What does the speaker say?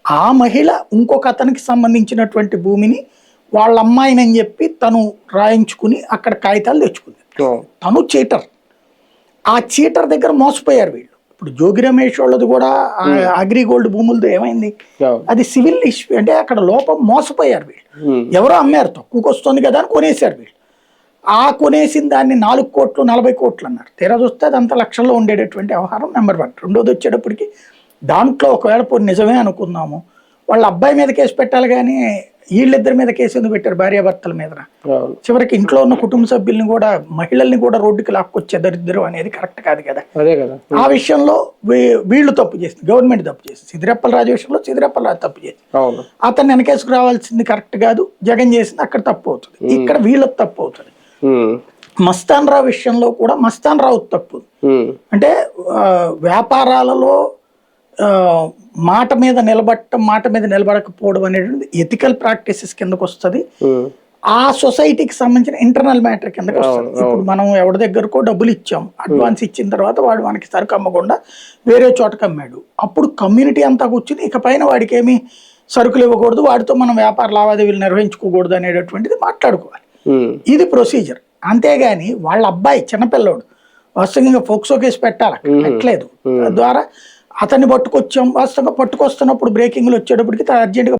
ఆ మహిళ ఇంకొక అతనికి సంబంధించినటువంటి భూమిని వాళ్ళ అమ్మాయినని చెప్పి తను రాయించుకుని అక్కడ కాగితాలు తెచ్చుకుంది. తను చీటర్. ఆ చీటర్ దగ్గర మోసపోయారు వీళ్ళు. ఇప్పుడు జోగి రమేష్ వాళ్ళది కూడా అగ్రిగోల్డ్ భూములతో ఏమైంది, అది సివిల్ ఇష్యూ. అంటే అక్కడ లోపం, మోసపోయారు వీళ్ళు. ఎవరో అమ్మారు, తక్కువకి వస్తుంది కదా అని కొనేసారు వీళ్ళు. ఆ కొనేసిన దాన్ని 4 కోట్లు 40 కోట్లు అన్నారు. తీరా చూస్తే అదంతా లక్షల్లో ఉండేటటువంటి వ్యవహారం. నెంబర్ 1. రెండోది వచ్చేటప్పటికి దాంట్లో ఒకవేళ పోనీ నిజమే అనుకుందాము, వాళ్ళ అబ్బాయి మీద కేసు పెట్టాలి కానీ వీళ్ళిద్దరి మీద కేసు ఎందుకు పెట్టారు, భార్యాభర్తల మీద? చివరికి ఇంట్లో ఉన్న కుటుంబ సభ్యుల్ని కూడా, మహిళల్ని కూడా రోడ్డుకి లాక్కొచ్చే దరిద్రం అనేది కరెక్ట్ కాదు కదా. ఆ విషయంలో వీళ్ళు తప్పు చేసింది, గవర్నమెంట్ తప్పు చేసింది. సిద్దిరప్పల రాజు విషయంలో సిద్దిరప్పల రాజు తప్పు చేసింది. అతన్ని వెనకేసుకు రావాల్సింది కరెక్ట్ కాదు, జగన్ చేసింది అక్కడ తప్పు అవుతుంది, ఇక్కడ వీళ్ళకి తప్పు అవుతుంది. మస్తాన్ రావు విషయంలో కూడా మస్తాన్ రావు తప్పు. అంటే వ్యాపారాలలో మాట మీద నిలబడటం, మాట మీద నిలబడకపోవడం అనేది ఎథికల్ ప్రాక్టీసెస్ కిందకు వస్తుంది. ఆ సొసైటీకి సంబంధించిన ఇంటర్నల్ మ్యాటర్ కిందకి వస్తుంది. ఇప్పుడు మనం ఎవరి దగ్గరకో డబ్బులు ఇచ్చాం, అడ్వాన్స్ ఇచ్చిన తర్వాత వాడు మనకి సరుకు అమ్మకుండా వేరే చోటకి అమ్మాడు. అప్పుడు కమ్యూనిటీ అంతా కూర్చుని ఇకపైన వాడికి ఏమి సరుకులు ఇవ్వకూడదు, వాడితో మనం వ్యాపార లావాదేవీలు నిర్వహించుకోకూడదు అనేటటువంటిది మాట్లాడుకోవాలి. ఇది ప్రొసీజర్. అంతేగాని వాళ్ళ అబ్బాయి చిన్నపిల్లోడు వాస్తవంగా ఫోక్సో కేసు పెట్టాలి, పెట్టలేదు. తద్వారా అతన్ని పట్టుకొచ్చాం. వాస్తవంగా పట్టుకొస్తున్నప్పుడు బ్రేకింగ్లు వచ్చేటప్పటికి అర్జెంట్గా